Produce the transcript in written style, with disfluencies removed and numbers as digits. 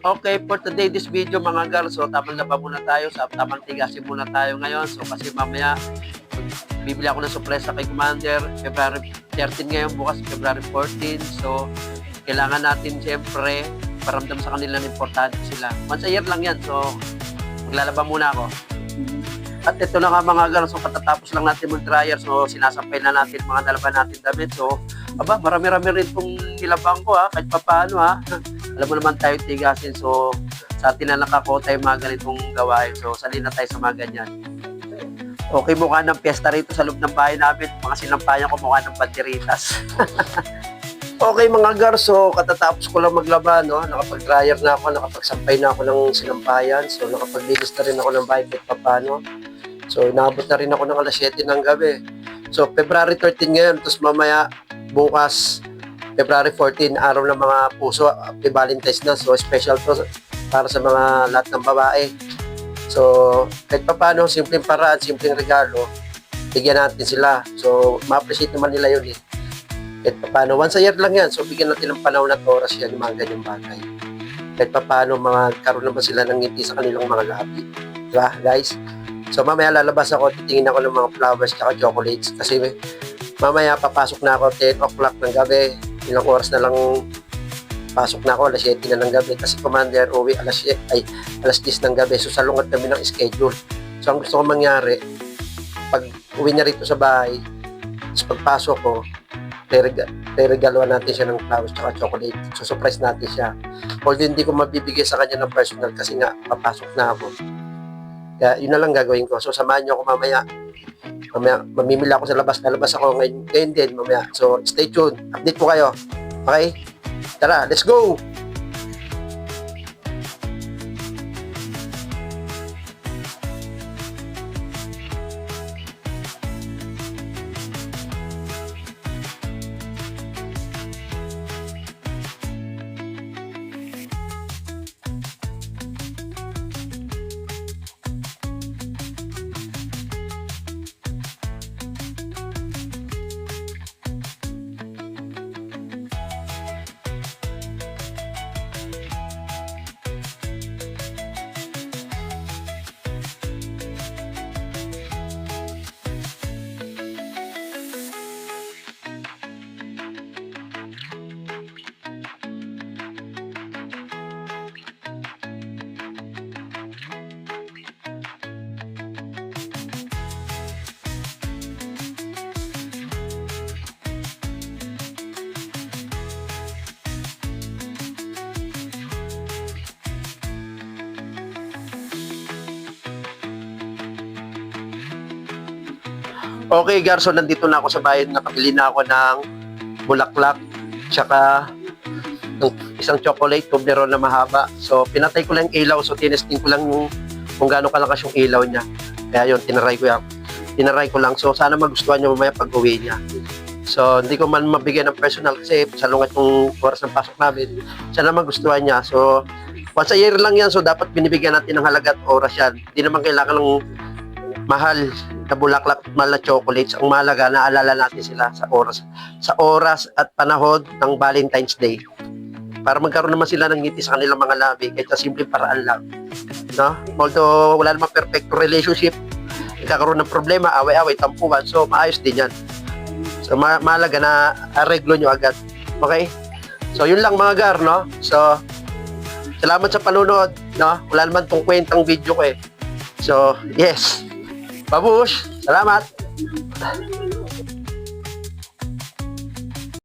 Okay, for today this video mga girls, so tamang laba muna tayo, sa tamang tigasin muna tayo ngayon. So kasi mamaya bibili ako ng surprise kay Commander, February 13 ngayon, bukas February 14. So kailangan natin siyempre paramdam sa kanila na importante sila. Once a year lang yan, so maglalaba muna ako. At ito na nga mga girls, so katatapos lang natin mag-dryer, so sinasampay na natin mga nalaban natin damit. So marami-rami rin itong nilabang ko kahit pa paano Alam mo naman tayo tigasin, so sa atin na nakakota yung mga ganitong gawain. So salin na tayo sa mga ganyan. Okay, mukha ng piyesta rito sa loob ng bahay namin. Mga sinampayan ko mukha ng banderitas. Okay mga gar, so katatapos ko lang maglaba, no? Nakapag-dryer na ako, nakapagsampay na ako ng sinampayan. So nakapag-linis na rin ako ng bahay kahit pa paano. So inaabot na rin ako ng alas 7 ng gabi. So February 13 ngayon, tapos mamaya bukas February 14, araw ng mga puso, Happy Valentine's na. So special to para sa mga lahat ng babae. So kahit pa paano, simpleng paraan, simpleng regalo, bigyan natin sila. So ma-appreciate naman nila yun Kahit pa paano, once a year lang yan. So bigyan natin ng panahon at oras yan, yung mga ganyang bagay. Kahit pa paano, magkaroon naman sila ng ngiti sa kanilang mga labi. Diba guys? So mamaya lalabas ako, titingin ako ng mga flowers at chocolates. Kasi mamaya papasok na ako 10 o'clock ng gabi. Ilang oras na lang pasok na ako, alas 7 na ng gabi. Kasi Commander uwi alas 10 ng gabi. So salungat kami ng schedule. So ang gusto ko mangyari, pag uwi niya rito sa bahay, tapos pagpasok ko, regaloan natin siya ng flowers at chocolate. So surprise natin siya. Although hindi ko mabibigay sa kanya ng personal kasi nga papasok na ako. Kaya yun na lang gagawin ko. So samahan niyo ako mamaya. Mamimili ako sa labas. Lalabas ako ngayon din mamaya. So stay tuned. Update po kayo. Okay? Tara, let's go! Okay, Garso, nandito na ako sa bahay. Nakabili na ako ng bulaklak, tsaka ng isang chocolate, Toblerone na mahaba. So, pinatay ko lang yung ilaw. So, tinesting ko lang kung gaano kalakas yung ilaw niya. Kaya yun, tinaray ko yan. Tinaray ko lang. So, sana magustuhan niya mamaya pag-uwi niya. So, hindi ko man mabigyan ng personal kasi salungat yung oras ng pasok namin. Sana magustuhan niya. So, once a year lang yan. So, dapat binibigyan natin ng halaga at oras yan. Hindi naman kailangan ng mahal na bulaklak at mahal na chocolates. Ang mahalaga, naalala natin sila sa oras at panahon ng Valentine's Day, para magkaroon naman sila ng ngiti sa kanilang mga labi kahit sa simpleng paraan lang, no? Although wala namang perfect relationship, nagkakaroon ng problema, away-away, tampuhan, so maayos din yan. So mahalaga na areglo nyo agad. Okay, so yun lang mga gar, no? So salamat sa panunod, no? Wala naman tong kwentang video ko So yes, babush! Salamat!